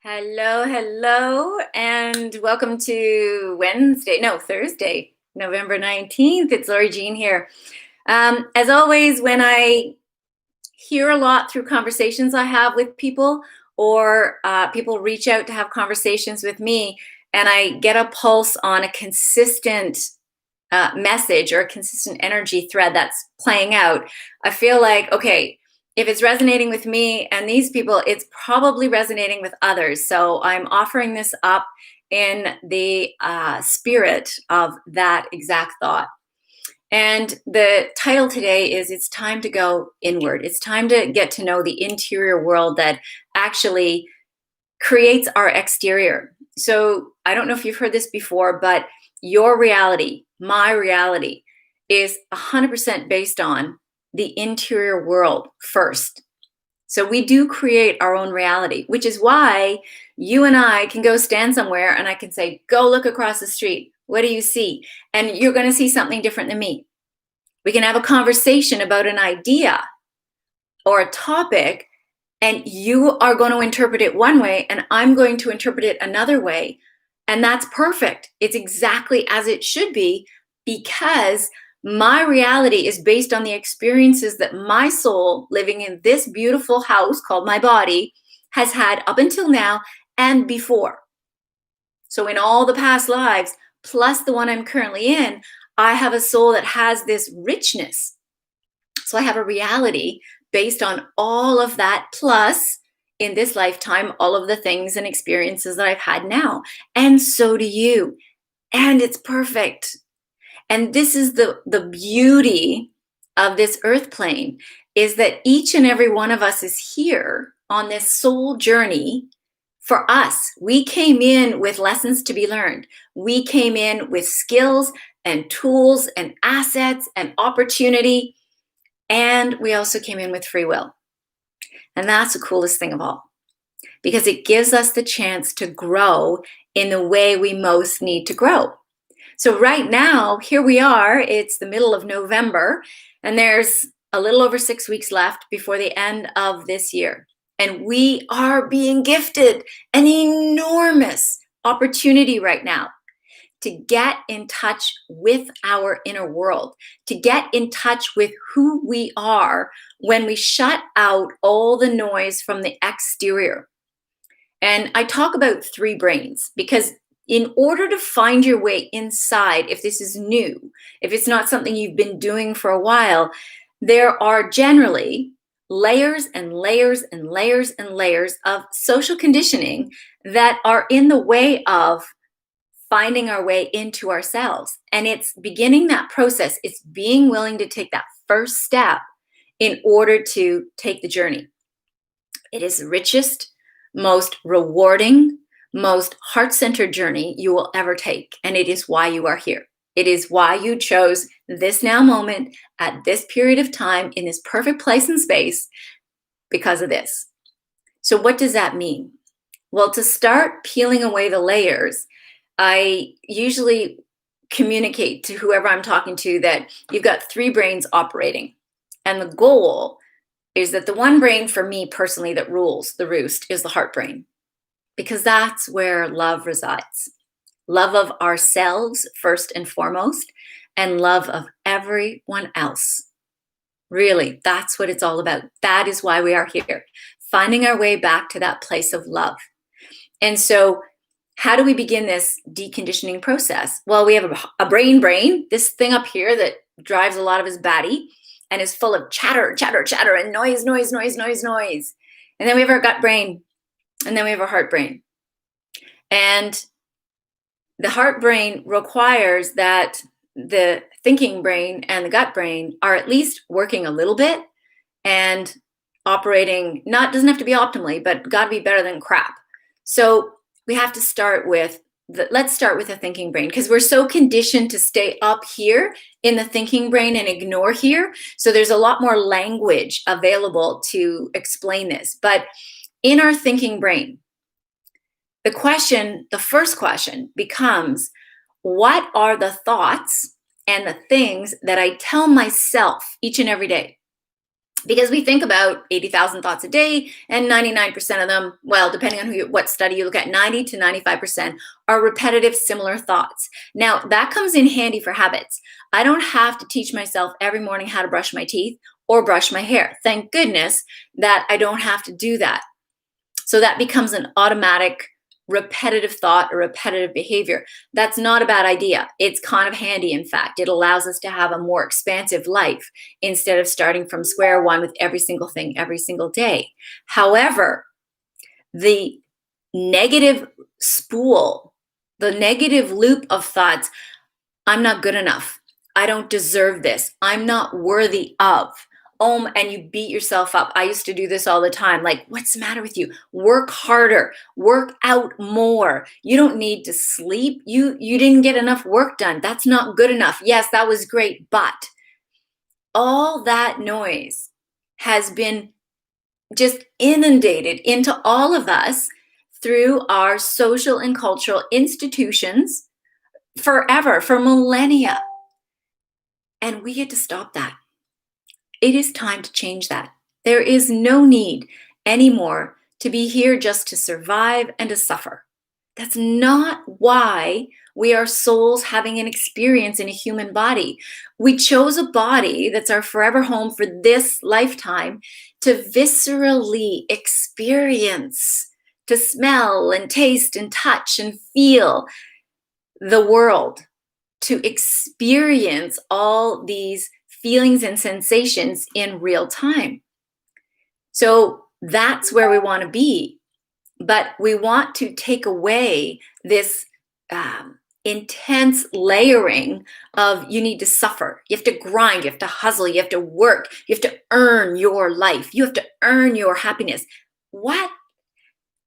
Hello, hello, and welcome to Thursday, November 19th. It's Lori Jean here. As always, when I hear a lot through conversations I have with people, or people reach out to have conversations with me, and I get a pulse on a consistent message or a consistent energy thread that's playing out, I feel like, okay, if it's resonating with me and these people, it's probably resonating with others. So I'm offering this up in the spirit of that exact thought. And the title today is It's Time to Go Inward. It's time to get to know the interior world that actually creates our exterior. So I don't know if you've heard this before, but your reality, my reality, is 100% based on the interior world first. So we do create our own reality, which is why you and I can go stand somewhere and I can say, go look across the street. What do you see? And you're going to see something different than me. We can have a conversation about an idea or a topic, and you are going to interpret it one way and I'm going to interpret it another way. And that's perfect. It's exactly as it should be, because my reality is based on the experiences that my soul, living in this beautiful house called my body, has had up until now and before. So in all the past lives, plus the one I'm currently in, I have a soul that has this richness. So I have a reality based on all of that, plus in this lifetime, all of the things and experiences that I've had now. And so do you. And it's perfect. And this is the beauty of this earth plane, is that each and every one of us is here on this soul journey for us. We came in with lessons to be learned. We came in with skills and tools and assets and opportunity. And we also came in with free will. And that's the coolest thing of all, because it gives us the chance to grow in the way we most need to grow. So right now, here we are, it's the middle of November, and there's a little over 6 weeks left before the end of this year. And we are being gifted an enormous opportunity right now to get in touch with our inner world, to get in touch with who we are when we shut out all the noise from the exterior. And I talk about 3 brains, because in order to find your way inside, if this is new, if it's not something you've been doing for a while, there are generally layers and layers and layers and layers of social conditioning that are in the way of finding our way into ourselves. And it's beginning that process. It's being willing to take that first step in order to take the journey. It is the richest, most rewarding, most heart-centered journey you will ever take. And it is why you are here. It is why you chose this now moment at this period of time in this perfect place and space, because of this. So what does that mean? Well, to start peeling away the layers, I usually communicate to whoever I'm talking to that you've got 3 brains operating. And the goal is that the one brain for me personally that rules the roost is the heart brain, because that's where love resides. Love of ourselves first and foremost, and love of everyone else. Really, that's what it's all about. That is why we are here, finding our way back to that place of love. And so how do we begin this deconditioning process? Well, we have a brain, this thing up here that drives a lot of his body and is full of chatter, chatter, chatter, and noise, noise, noise, noise, noise. And then we have our gut brain, and then we have our heart brain. And the heart brain requires that the thinking brain and the gut brain are at least working a little bit and operating, doesn't have to be optimally, but got to be better than crap. So we have to start with let's start with the thinking brain, because we're so conditioned to stay up here in the thinking brain and ignore here. So there's a lot more language available to explain this. But in our thinking brain, the first question becomes, what are the thoughts and the things that I tell myself each and every day? Because we think about 80,000 thoughts a day, and 99% of them, well, depending on what study you look at, 90 to 95% are repetitive, similar thoughts. Now, that comes in handy for habits. I don't have to teach myself every morning how to brush my teeth or brush my hair. Thank goodness that I don't have to do that. So that becomes an automatic repetitive thought or repetitive behavior. That's not a bad idea. It's kind of handy, in fact. It allows us to have a more expansive life instead of starting from square one with every single thing every single day. However, the negative spool, the negative loop of thoughts, I'm not good enough. I don't deserve this. I'm not worthy of. And you beat yourself up. I used to do this all the time. Like, what's the matter with you? Work harder, work out more. You don't need to sleep. You didn't get enough work done. That's not good enough. Yes, that was great, but all that noise has been just inundated into all of us through our social and cultural institutions forever, for millennia. And we get to stop that. It is time to change that. There is no need anymore to be here just to survive and to suffer. That's not why we are souls having an experience in a human body. We chose a body that's our forever home for this lifetime to viscerally experience, to smell and taste and touch and feel the world, to experience all these feelings and sensations in real time. So that's where we want to be. But we want to take away this intense layering of you need to suffer. You have to grind, you have to hustle, you have to work, you have to earn your life. You have to earn your happiness. What?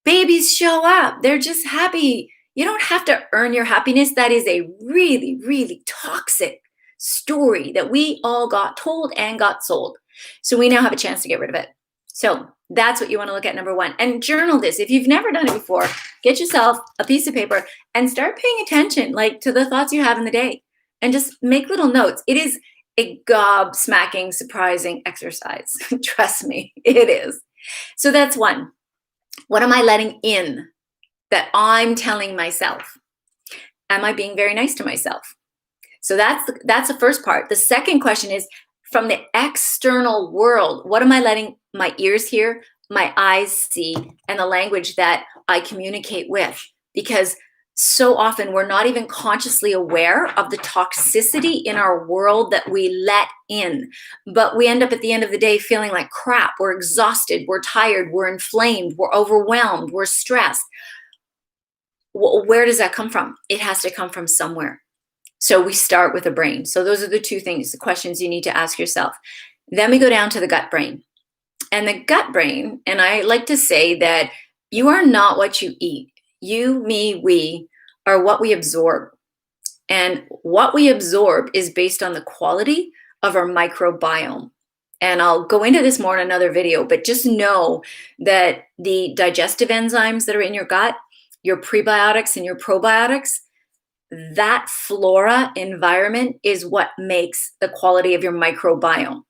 Babies show up. They're just happy. You don't have to earn your happiness. That is a really, really toxic story that we all got told and got sold. So we now have a chance to get rid of it. So that's what you want to look at, number one. And journal this. If you've never done it before, get yourself a piece of paper and start paying attention, like, to the thoughts you have in the day, and just make little notes. It is a gobsmacking, surprising exercise. Trust me, it is. So that's one. What am I letting in that I'm telling myself? Am I being very nice to myself? So that's the first part. The second question is, from the external world, what am I letting my ears hear, my eyes see, and the language that I communicate with? Because so often we're not even consciously aware of the toxicity in our world that we let in. But we end up at the end of the day feeling like crap. We're exhausted, we're tired, we're inflamed, we're overwhelmed, we're stressed. Where does that come from? It has to come from somewhere. So we start with the brain. So those are the two things, the questions you need to ask yourself. Then we go down to the gut brain. And the gut brain, and I like to say that you are not what you eat. You, me, we are what we absorb. And what we absorb is based on the quality of our microbiome. And I'll go into this more in another video, but just know that the digestive enzymes that are in your gut, your prebiotics and your probiotics, that flora environment is what makes the quality of your microbiome.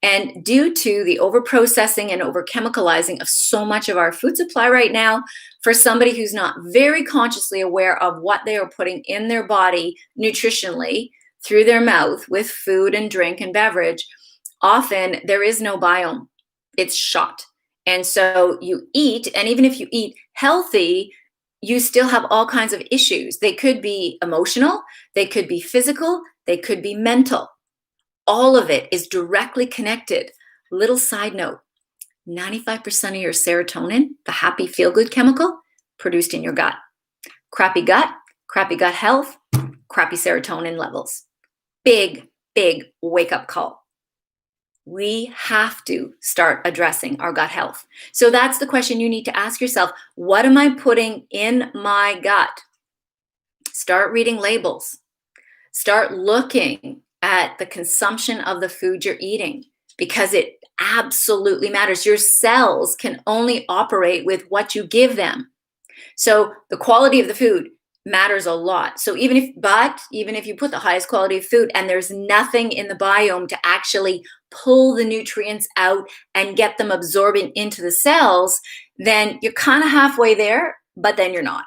And due to the overprocessing and overchemicalizing of so much of our food supply right now, for somebody who's not very consciously aware of what they are putting in their body nutritionally through their mouth with food and drink and beverage, often there is no biome. It's shot. And so you eat, and even if you eat healthy, you still have all kinds of issues. They could be emotional, they could be physical, they could be mental. All of it is directly connected. Little side note, 95% of your serotonin, the happy feel-good chemical, produced in your gut. Crappy gut health, crappy serotonin levels. Big, big wake-up call. We have to start addressing our gut health. So that's the question you need to ask yourself. What am I putting in my gut? Start reading labels. Start looking at the consumption of the food you're eating, because it absolutely matters. Your cells can only operate with what you give them. So the quality of the food matters a lot. So even if you put the highest quality of food and there's nothing in the biome to actually pull the nutrients out and get them absorbing into the cells, then you're kind of halfway there, but then you're not.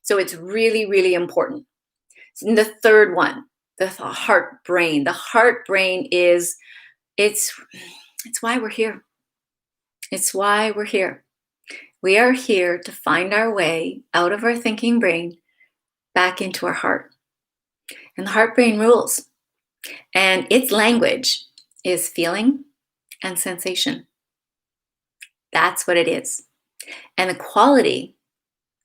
So it's really, really important. And the third one, the heart brain. The heart brain is, it's why we're here. It's why we're here. We are here to find our way out of our thinking brain back into our heart. And the heart brain rules. And its language is feeling and sensation. That's what it is. And the quality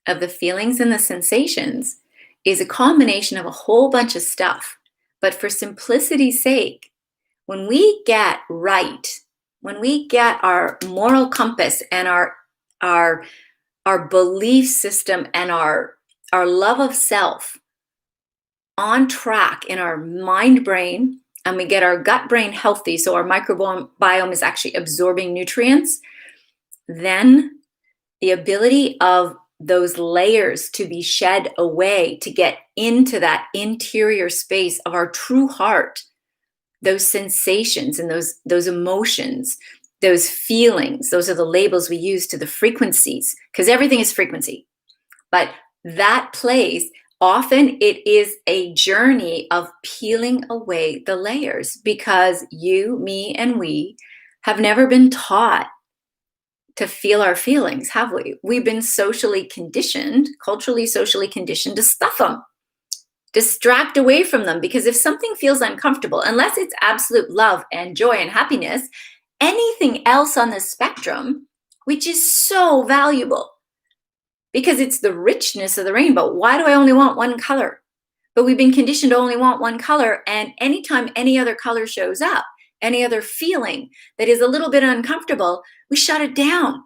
of the feelings and the sensations is a combination of a whole bunch of stuff. But for simplicity's sake, when we get right, when we get our moral compass and our belief system and our love of self on track in our mind brain, and we get our gut brain healthy, so our microbiome is actually absorbing nutrients, then the ability of those layers to be shed away, to get into that interior space of our true heart, those sensations and those emotions, those feelings, those are the labels we use to the frequencies, because everything is frequency. But that place, often it is a journey of peeling away the layers, because you, me, and we have never been taught to feel our feelings, have we? We've been socially conditioned, culturally, socially conditioned to stuff them, distract away from them, because if something feels uncomfortable, unless it's absolute love and joy and happiness, anything else on the spectrum, which is so valuable, because it's the richness of the rainbow. Why do I only want one color? But we've been conditioned to only want one color, and anytime any other color shows up, any other feeling that is a little bit uncomfortable, we shut it down.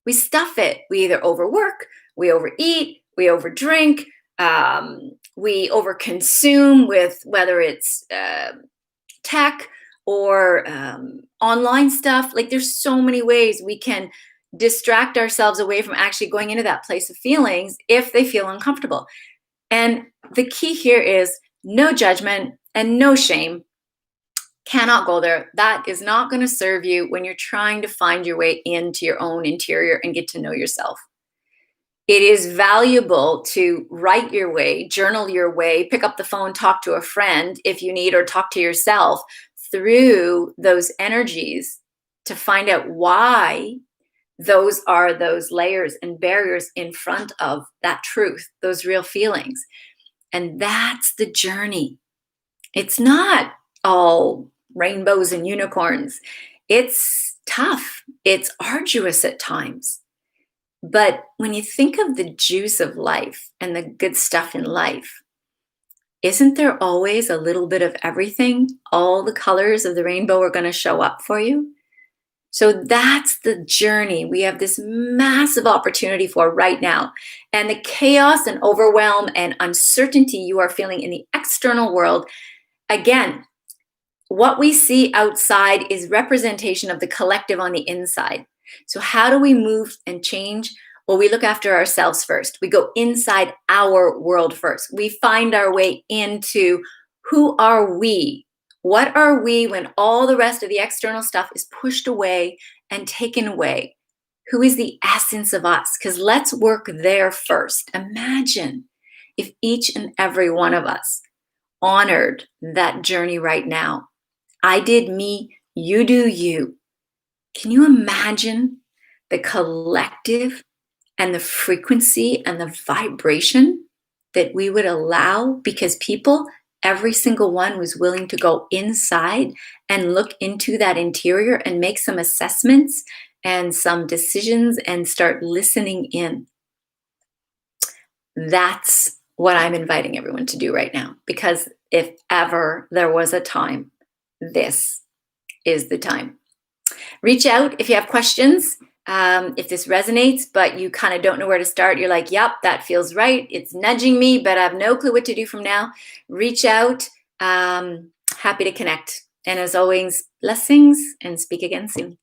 We stuff it. We either overwork, we overeat, we overdrink, we overconsume with whether it's tech or online stuff. Like, there's so many ways we can distract ourselves away from actually going into that place of feelings if they feel uncomfortable. And the key here is no judgment and no shame. Cannot go there. That is not going to serve you when you're trying to find your way into your own interior and get to know yourself. It is valuable to write your way, journal your way, pick up the phone, talk to a friend if you need, or talk to yourself through those energies to find out why those are those layers and barriers in front of that truth, those real feelings. And that's the journey. It's not all rainbows and unicorns. It's tough. It's arduous at times. But when you think of the juice of life and the good stuff in life, isn't there always a little bit of everything? All the colors of the rainbow are going to show up for you. So that's the journey we have this massive opportunity for right now. And the chaos and overwhelm and uncertainty you are feeling in the external world, again, what we see outside is representation of the collective on the inside. So how do we move and change? Well, we look after ourselves first. We go inside our world first. We find our way into who are we? What are we when all the rest of the external stuff is pushed away and taken away? Who is the essence of us? Because let's work there first. Imagine if each and every one of us honored that journey right now. I did me, you do you. Can you imagine the collective and the frequency and the vibration that we would allow? Because people, every single one, was willing to go inside and look into that interior and make some assessments and some decisions and start listening in. That's what I'm inviting everyone to do right now. Because if ever there was a time, this is the time. Reach out if you have questions. If this resonates, but you kind of don't know where to start, you're like, yep, that feels right. It's nudging me, but I have no clue what to do from now. Reach out. Happy to connect. And as always, blessings, and speak again soon.